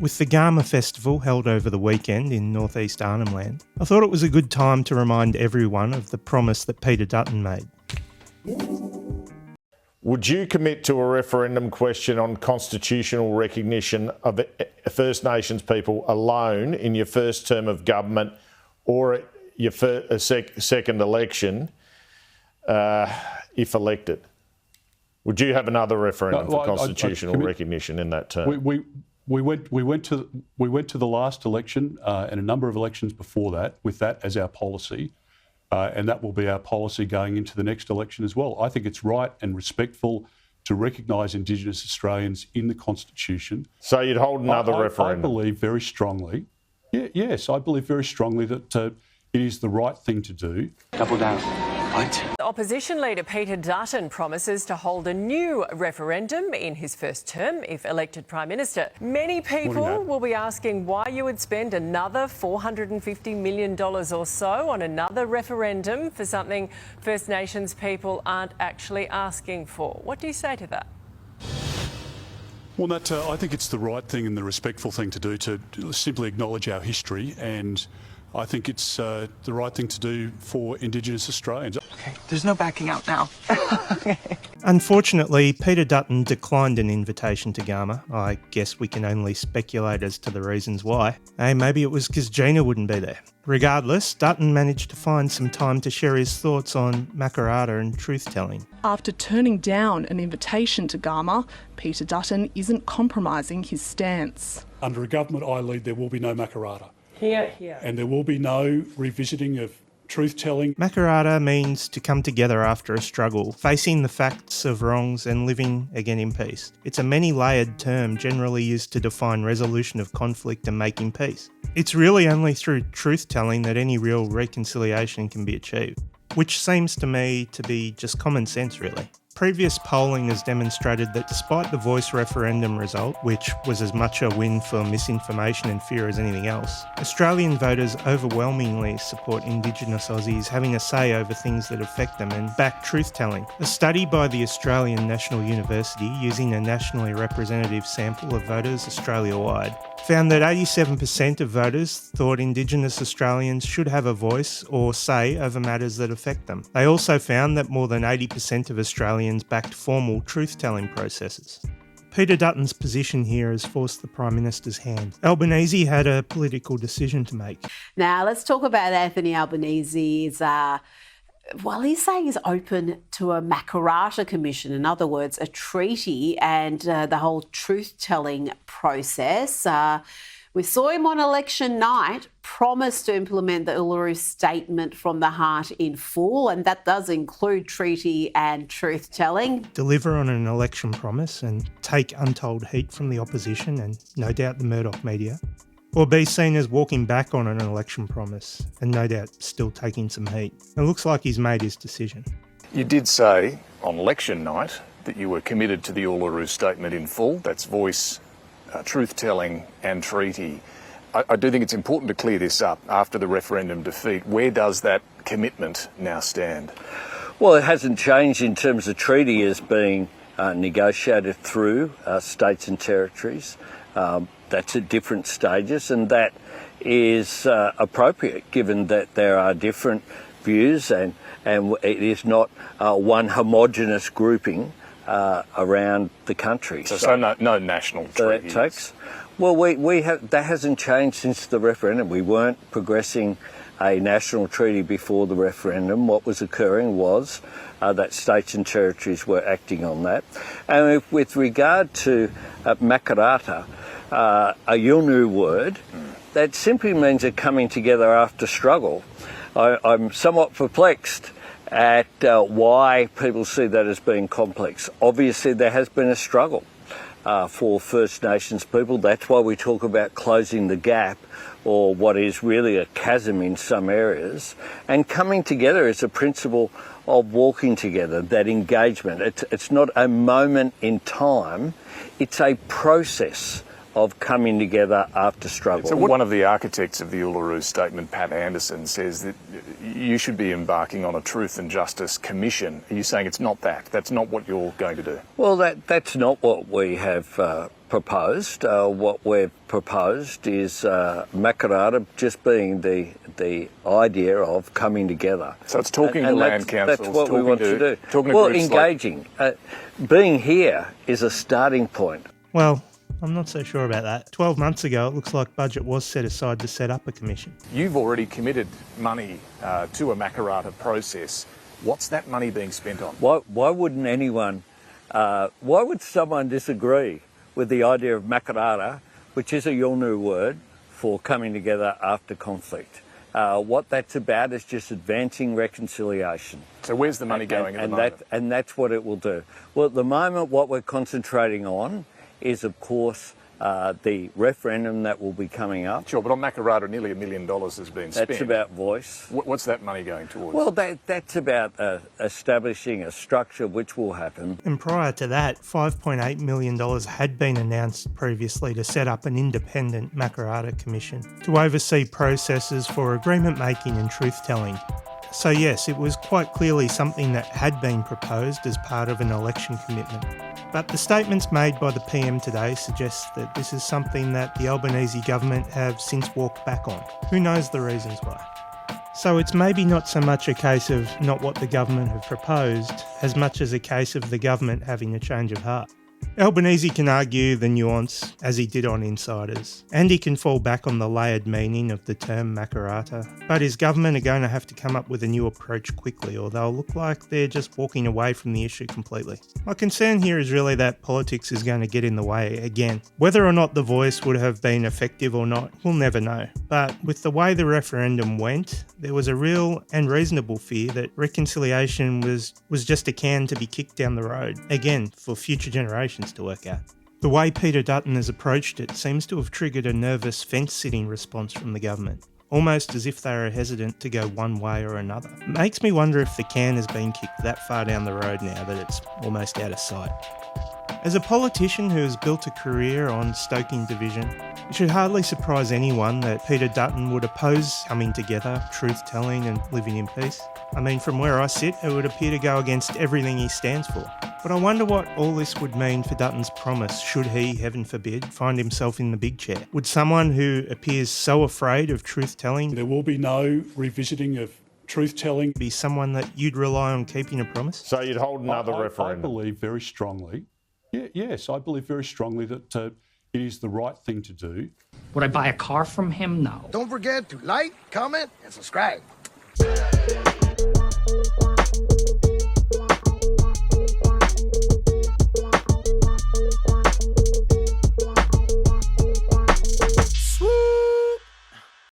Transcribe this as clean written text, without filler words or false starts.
With the Garma Festival held over the weekend in northeast Arnhem Land, I thought it was a good time to remind everyone of the promise that Peter Dutton made. Would you commit to a referendum question on constitutional recognition of First Nations people alone in your first term of government or your second election if elected? Would you have another referendum for constitutional recognition in that term? We went to the last election and a number of elections before that with that as our policy, and that will be our policy going into the next election as well. I think it's right and respectful to recognise Indigenous Australians in the Constitution. So you'd hold another referendum? I believe very strongly, yes, I believe very strongly that it is the right thing to do. Double down. Opposition leader Peter Dutton promises to hold a new referendum in his first term if elected Prime Minister. Many people will be asking why you would spend another $450 million or so on another referendum for something First Nations people aren't actually asking for. What do you say to that? Well, I think it's the right thing and the respectful thing to do to simply acknowledge our history, and I think it's the right thing to do for Indigenous Australians. Okay, there's no backing out now. Unfortunately, Peter Dutton declined an invitation to Garma. I guess we can only speculate as to the reasons why. Hey, maybe it was because Gina wouldn't be there. Regardless, Dutton managed to find some time to share his thoughts on Makarrata and truth-telling. After turning down an invitation to Garma, Peter Dutton isn't compromising his stance. Under a government I lead, there will be no Makarrata. Here. And there will be no revisiting of truth-telling. Makarrata means to come together after a struggle, facing the facts of wrongs and living again in peace. It's a many-layered term generally used to define resolution of conflict and making peace. It's really only through truth-telling that any real reconciliation can be achieved, which seems to me to be just common sense, really. Previous polling has demonstrated that despite the voice referendum result, which was as much a win for misinformation and fear as anything else, Australian voters overwhelmingly support Indigenous Aussies having a say over things that affect them and back truth-telling. A study by the Australian National University, using a nationally representative sample of voters Australia-wide, found that 87% of voters thought Indigenous Australians should have a voice or say over matters that affect them. They also found that more than 80% of Australians backed formal truth-telling processes. Peter Dutton's position here has forced the Prime Minister's hand. Albanese had a political decision to make. Now, let's talk about Anthony Albanese's he's saying he's open to a Makarrata commission, in other words, a treaty and the whole truth-telling process. We saw him on election night promise to implement the Uluru Statement from the Heart in full, and that does include treaty and truth-telling. Deliver on an election promise and take untold heat from the opposition and no doubt the Murdoch media. Or be seen as walking back on an election promise and no doubt still taking some heat. It looks like he's made his decision. You did say on election night that you were committed to the Uluru Statement in full. That's voice, truth-telling and treaty. I do think it's important to clear this up after the referendum defeat. Where does that commitment now stand? Well, it hasn't changed in terms of treaty as being negotiated through states and territories. That's at different stages, and that is appropriate given that there are different views and it is not one homogenous grouping around the country. So no national treaties? That takes. Well, that hasn't changed since the referendum. We weren't progressing a national treaty before the referendum. What was occurring was that states and territories were acting on that. And with regard to Makarrata, a Yolngu word, that simply means a coming together after struggle. I'm somewhat perplexed at why people see that as being complex. Obviously, there has been a struggle for First Nations people. That's why we talk about closing the gap, or what is really a chasm in some areas. And coming together is a principle of walking together, that engagement. It's not a moment in time, it's a process of coming together after struggle. So one of the architects of the Uluru Statement, Pat Anderson, says that you should be embarking on a Truth and Justice Commission. Are you saying it's not that? That's not what you're going to do? Well, that's not what we have proposed. What we've proposed is Makarrata just being the idea of coming together. So it's talking to land councils. That's what we want to do. Well, engaging. Being here is a starting point. Well, I'm not so sure about that. 12 months ago, it looks like budget was set aside to set up a commission. You've already committed money to a Makarrata process. What's that money being spent on? Why wouldn't anyone, why would someone disagree with the idea of Makarrata, which is a Yolngu word for coming together after conflict? What that's about is just advancing reconciliation. So where's the money going at the moment? And that's what it will do. Well, at the moment, what we're concentrating on is, of course, the referendum that will be coming up. Sure, but on Makarrata, nearly $1 million has been spent. That's about voice. What's that money going towards? Well, that's about establishing a structure which will happen. And prior to that, $5.8 million had been announced previously to set up an independent Makarrata commission to oversee processes for agreement making and truth-telling. So yes, it was quite clearly something that had been proposed as part of an election commitment. But the statements made by the PM today suggest that this is something that the Albanese government have since walked back on. Who knows the reasons why? So it's maybe not so much a case of not what the government have proposed, as much as a case of the government having a change of heart. Albanese can argue the nuance, as he did on Insiders, and he can fall back on the layered meaning of the term Makarrata, but his government are going to have to come up with a new approach quickly, or they'll look like they're just walking away from the issue completely. My concern here is really that politics is going to get in the way again. Whether or not the voice would have been effective or not, we'll never know. But with the way the referendum went, there was a real and reasonable fear that reconciliation was just a can to be kicked down the road, again, for future generations to work out. The way Peter Dutton has approached it seems to have triggered a nervous fence-sitting response from the government, almost as if they are hesitant to go one way or another. It makes me wonder if the can has been kicked that far down the road now that it's almost out of sight. As a politician who has built a career on stoking division, it should hardly surprise anyone that Peter Dutton would oppose coming together, truth-telling and living in peace. I mean, from where I sit, it would appear to go against everything he stands for. But I wonder what all this would mean for Dutton's promise should he, heaven forbid, find himself in the big chair. Would someone who appears so afraid of truth-telling... There will be no revisiting of truth-telling. ...be someone that you'd rely on keeping a promise? So you'd hold another referendum? I believe very strongly, yes, I believe very strongly that it is the right thing to do. Would I buy a car from him? No. Don't forget to like, comment, and subscribe.